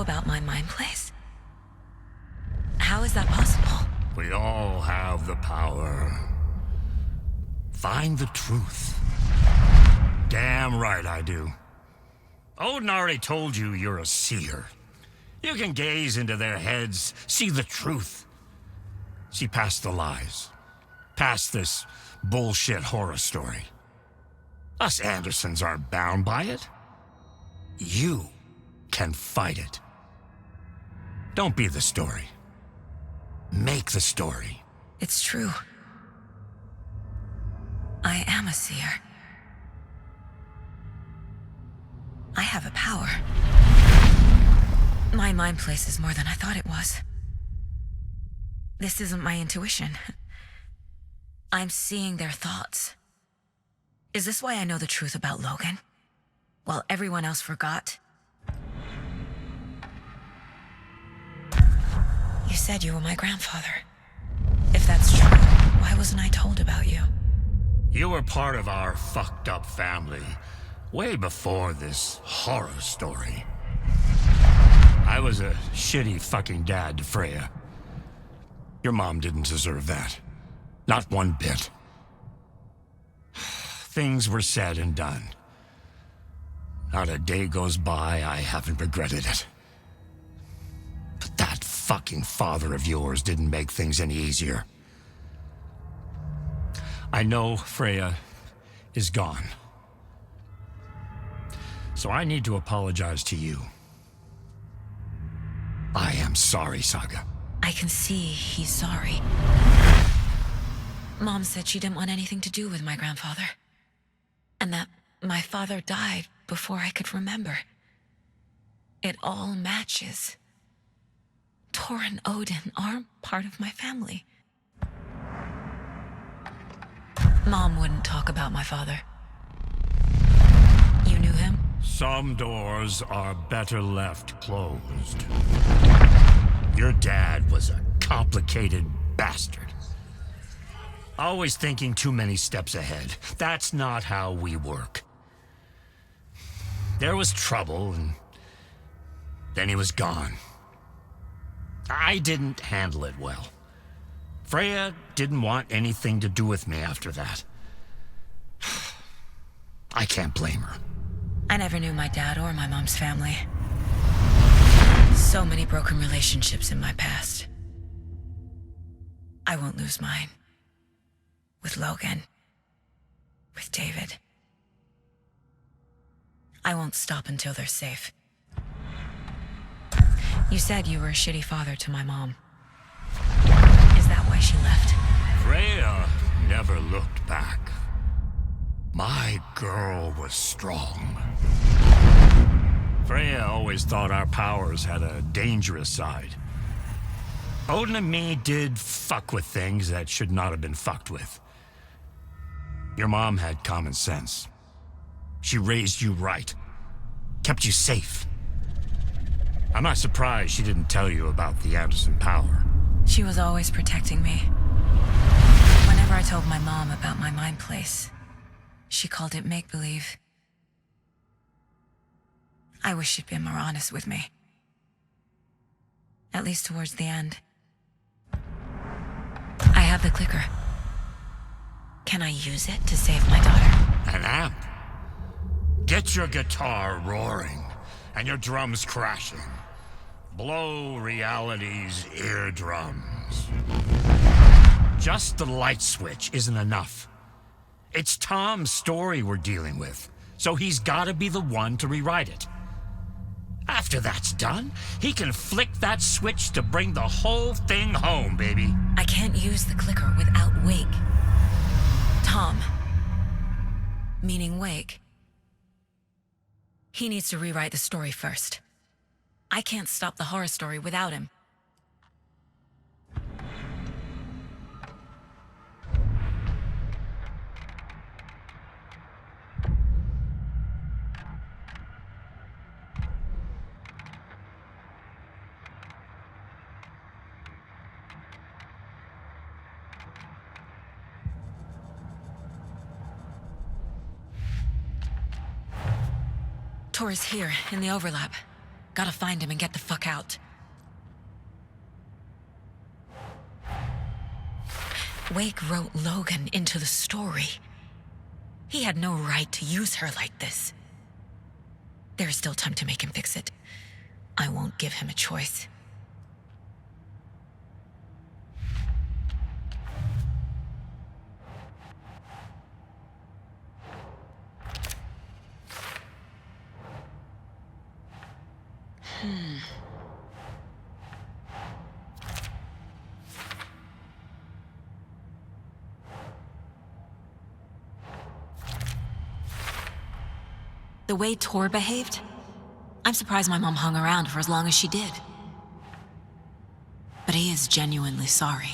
know about my mind place? How is that possible? We all have the power. Find the truth. Damn right I do. Odin already told you you're a seer. You can gaze into their heads, see the truth. See past the lies. Past this bullshit horror story. Us Andersons aren't bound by it. You can fight it. Don't be the story. Make the story. It's true. I am a seer. I have a power. My mind place is more than I thought it was. This isn't my intuition. I'm seeing their thoughts. Is this why I know the truth about Logan? While everyone else forgot? You said you were my grandfather. If that's true, why wasn't I told about you? You were part of our fucked up family way before this horror story. I was a shitty fucking dad to Freya. Your mom didn't deserve that. Not one bit. Things were said and done. Not a day goes by I haven't regretted it. But that fucking father of yours didn't make things any easier. I know Freya is gone. So I need to apologize to you. I am sorry, Saga. I can see he's sorry. Mom said she didn't want anything to do with my grandfather. And that my father died before I could remember. It all matches. Tor and Odin aren't part of my family. Mom wouldn't talk about my father. You knew him? Some doors are better left closed. Your dad was a complicated bastard. Always thinking too many steps ahead. That's not how we work. There was trouble, and then he was gone. I didn't handle it well. Freya didn't want anything to do with me after that. I can't blame her. I never knew my dad or my mom's family. So many broken relationships in my past. I won't lose mine. With Logan. With David. I won't stop until they're safe. You said you were a shitty father to my mom. Is that why she left? Freya never looked back. My girl was strong. Freya always thought our powers had a dangerous side. Odin and me did fuck with things that should not have been fucked with. Your mom had common sense. She raised you right. Kept you safe. I'm not surprised she didn't tell you about the Anderson power. She was always protecting me. Whenever I told my mom about my mind place, she called it make-believe. I wish she'd been more honest with me. At least towards the end. I have the clicker. Can I use it to save my daughter? An amp. Get your guitar roaring and your drums crashing. Blow reality's eardrums. Just the light switch isn't enough. It's Tom's story we're dealing with, so he's gotta be the one to rewrite it. After that's done, he can flick that switch to bring the whole thing home, baby. I can't use the clicker without Wake. Tom. Meaning Wake. He needs to rewrite the story first. I can't stop the horror story without him. Tor is here, in the overlap. Gotta find him and get the fuck out. Wake wrote Logan into the story. He had no right to use her like this. There's still time to make him fix it. I won't give him a choice. The way Tor behaved, I'm surprised my mom hung around for as long as she did. But he is genuinely sorry.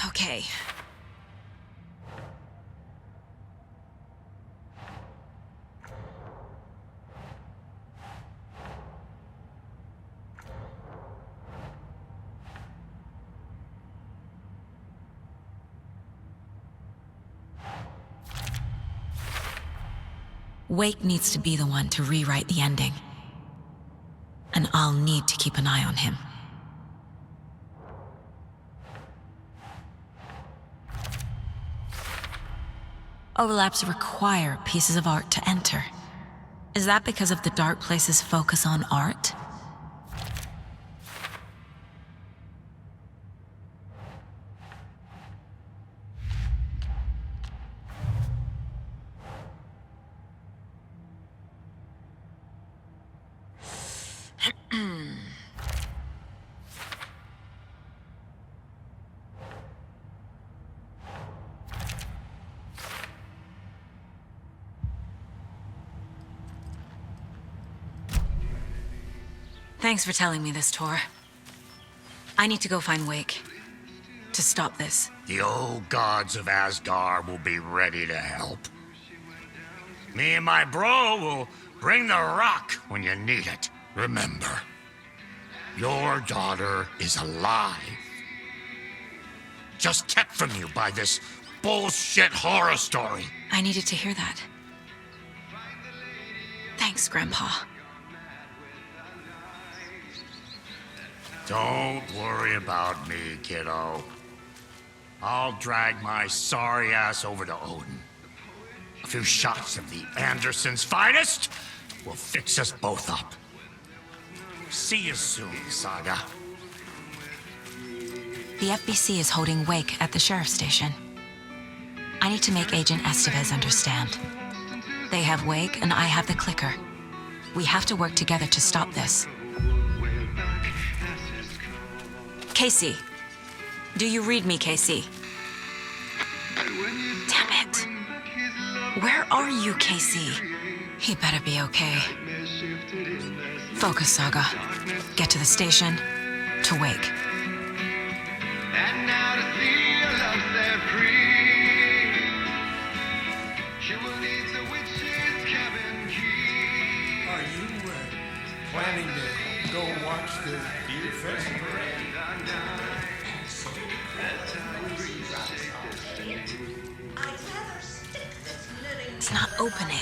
Okay. Wake needs to be the one to rewrite the ending. And I'll need to keep an eye on him. Overlaps require pieces of art to enter. Is that because of the Dark Place's focus on art? Thanks for telling me this, Tor. I need to go find Wake. To stop this. The old gods of Asgard will be ready to help. Me and my bro will bring the rock when you need it. Remember, your daughter is alive. Just kept from you by this bullshit horror story. I needed to hear that. Thanks, Grandpa. Don't worry about me, kiddo. I'll drag my sorry ass over to Odin. A few shots of the Andersons' finest will fix us both up. See you soon, Saga. The FBC is holding Wake at the sheriff's station. I need to make Agent Estevez understand. They have Wake and I have the clicker. We have to work together to stop this. Casey. Do you read me, Casey? Damn it. Where are you, Casey? He better be okay. Focus, Saga. Get to the station, to Wake. And now to see your love set free, she will need the witch's cabin key. Are you planning to go watch the Deer Fest parade? It's not opening.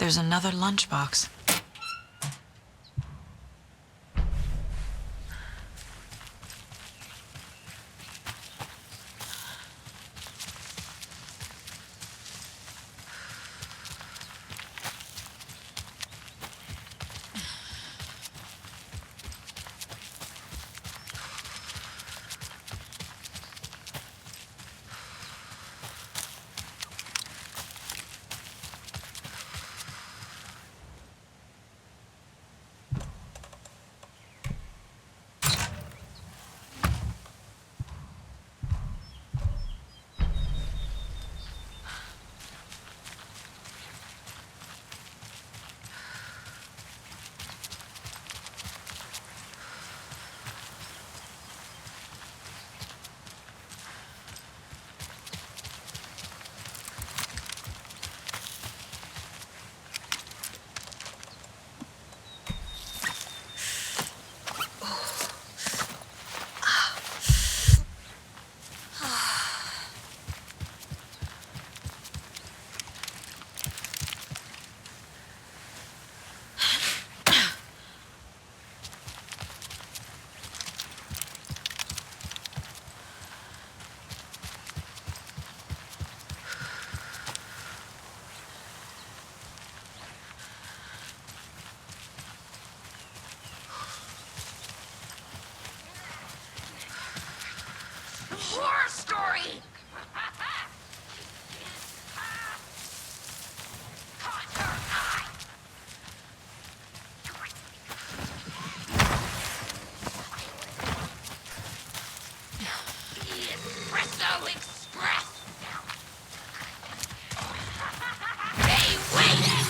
There's another lunchbox. Horror story! Caught her eye! The Espresso Express! They waited!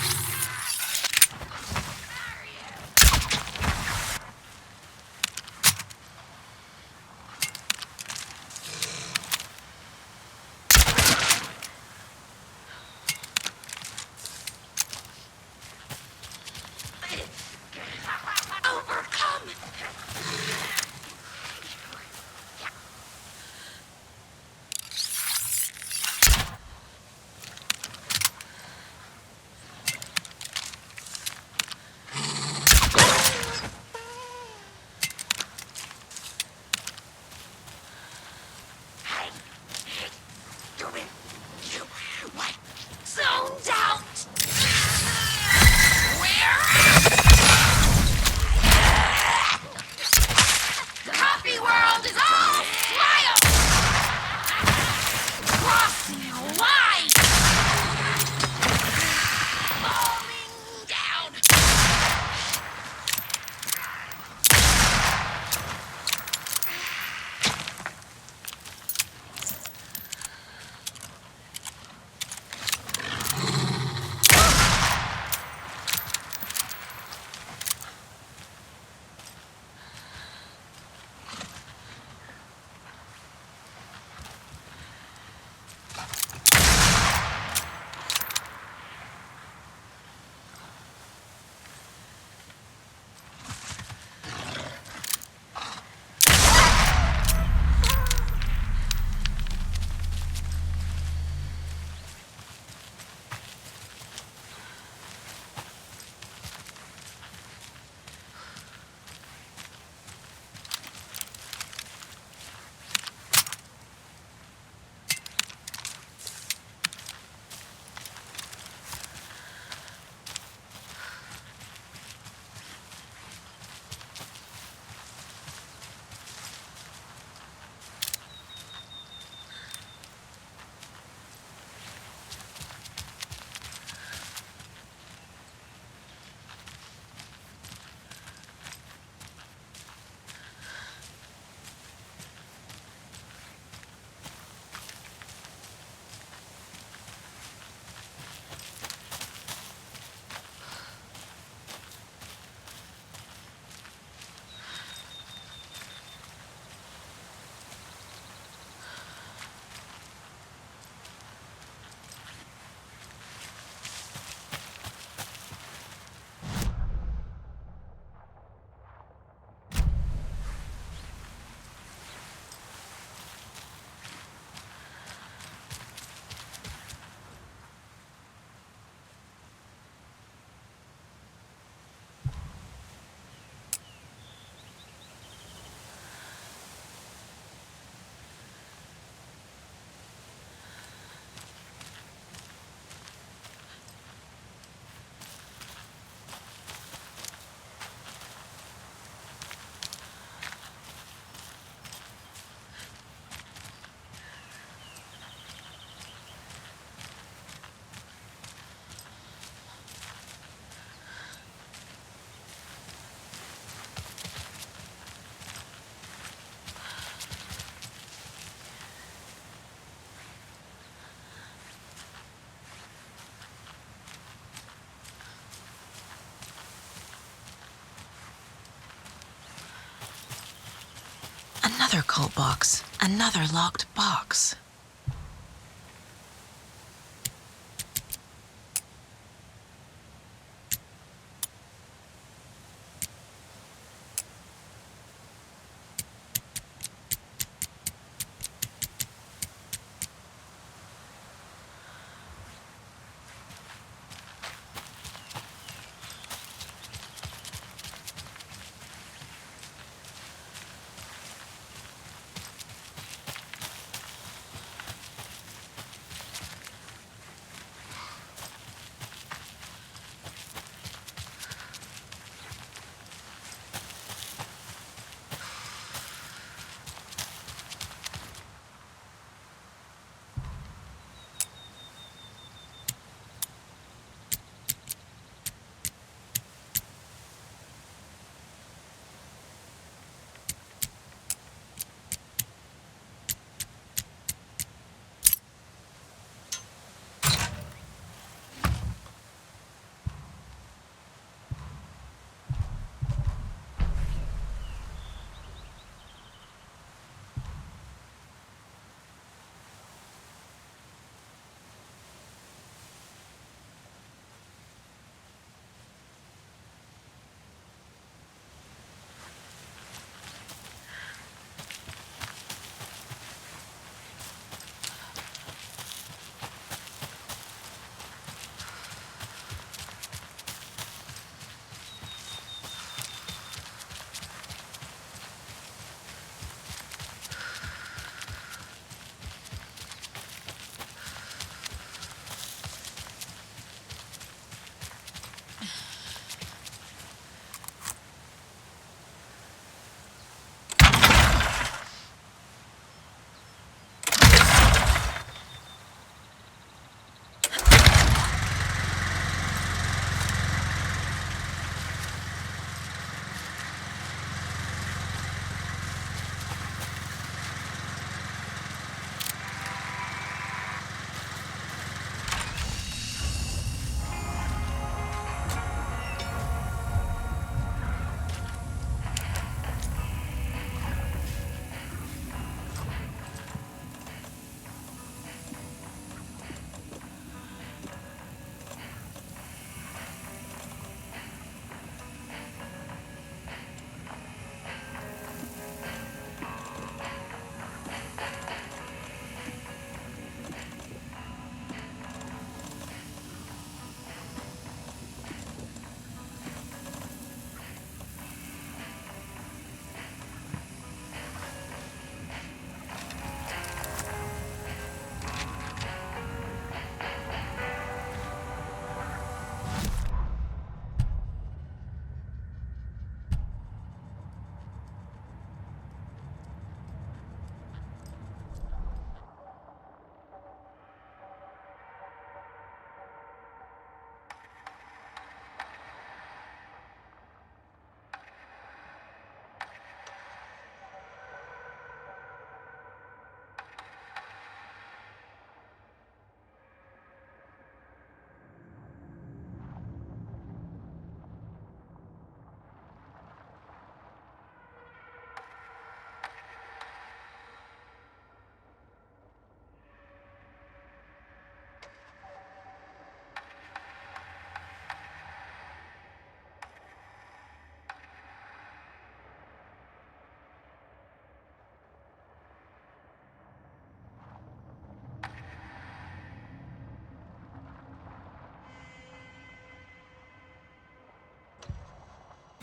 Another cult box. Another locked box.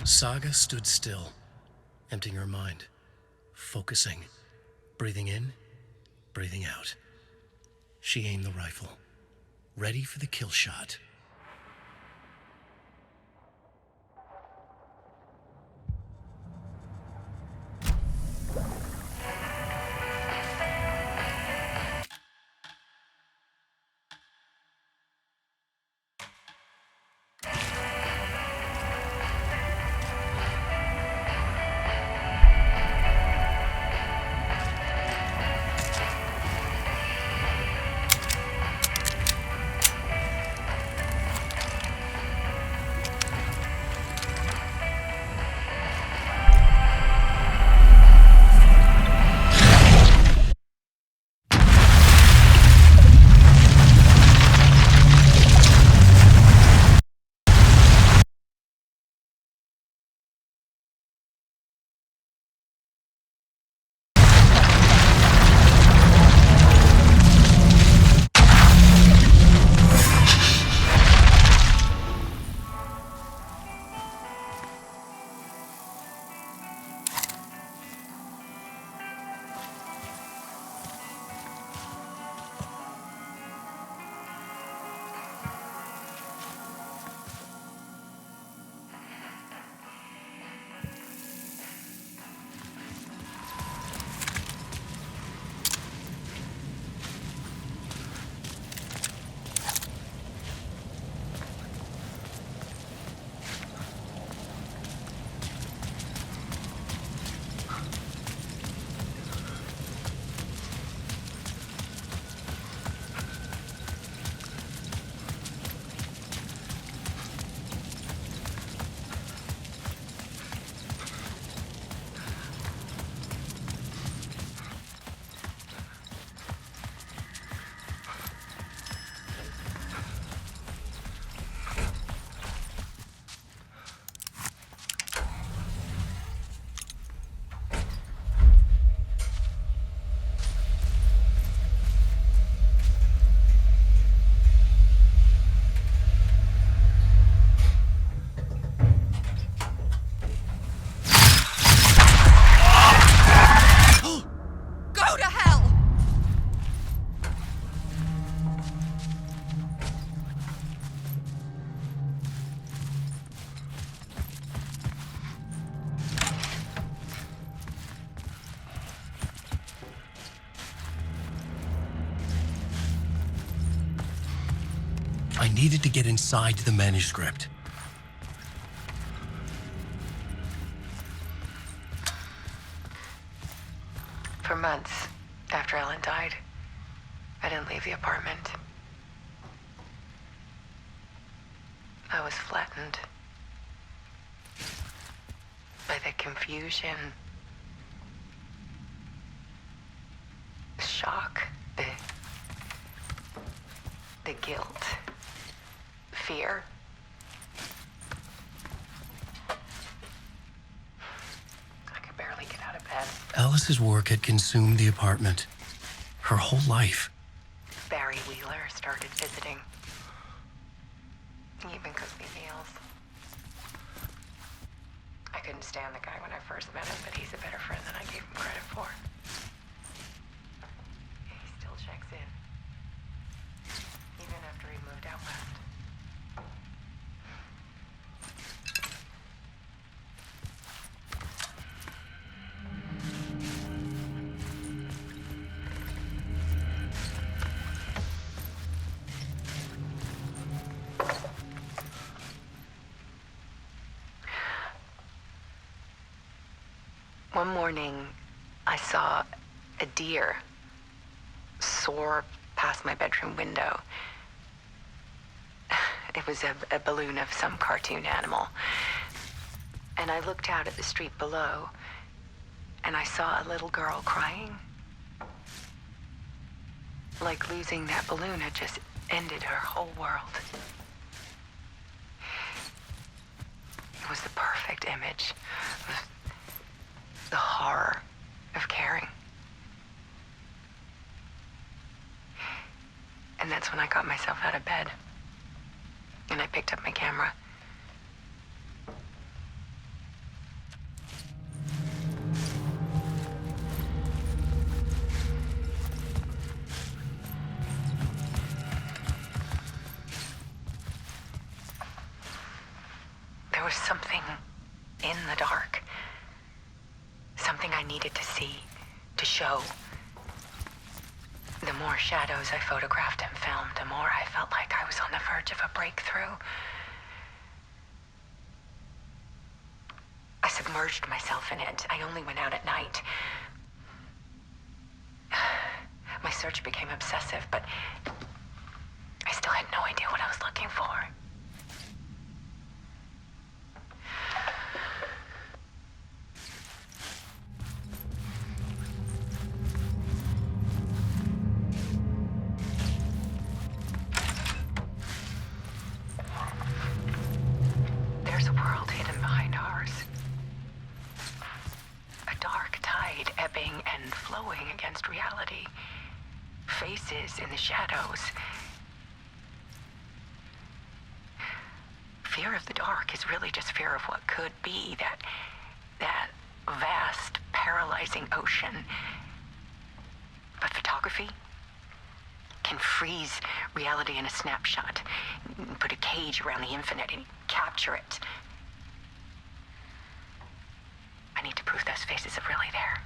Saga stood still, emptying her mind, focusing, breathing in, breathing out. She aimed the rifle, ready for the kill shot. I needed to get inside the manuscript. For months after Ellen died, I didn't leave the apartment. I was flattened by the confusion, the shock, the guilt, fear. I could barely get out of bed. Alice's work had consumed the apartment. Her whole life. Barry Wheeler started visiting. He even cooks me meals. I couldn't stand the guy when I first met him, but he's a better friend than I gave him credit for. He still checks in. Even after he moved out west. One morning, I saw a deer soar past my bedroom window. It was a balloon of some cartoon animal. And I looked out at the street below, and I saw a little girl crying. Like losing that balloon had just ended her whole world. It was the perfect image of the horror of caring. And that's when I got myself out of bed. And I picked up my camera. There was something in the dark. Something I needed to see, to show. The more shadows I photographed and filmed, the more I felt like I was on the verge of a breakthrough. I submerged myself in it. I only went out at night. My search became obsessive, but I still had no idea what I was looking for. There's a world hidden behind ours. A dark tide ebbing and flowing against reality. Faces in the shadows. Fear of the dark is really just fear of what could be, that vast, paralyzing ocean. But photography can freeze reality in a snapshot, put a cage around the infinite and capture it. I need to prove those faces are really there.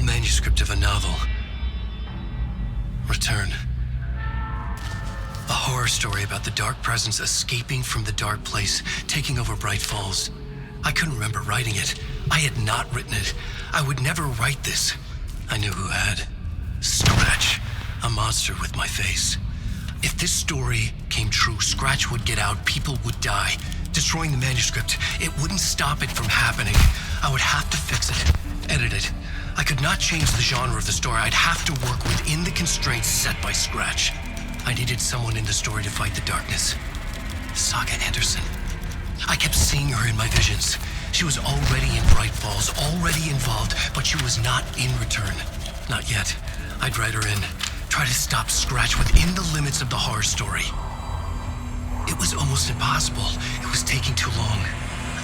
Manuscript of a novel. Return. A horror story about the dark presence escaping from the dark place, taking over Bright Falls. I couldn't remember writing it. I had not written it. I would never write this. I knew who had. Scratch. A monster with my face. If this story came true, Scratch would get out, people would die. Destroying the manuscript, it wouldn't stop it from happening. I would have to fix it. edit it. I could not change the genre of the story. I'd have to work within the constraints set by Scratch. I needed someone in the story to fight the darkness. Saga Anderson. I kept seeing her in my visions. She was already in Bright Falls, already involved, but she was not in return. Not yet. I'd write her in. Try to stop Scratch within the limits of the horror story. It was almost impossible. It was taking too long.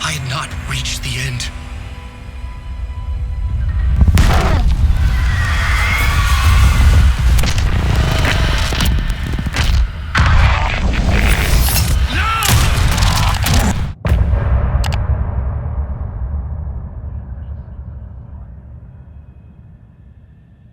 I had not reached the end.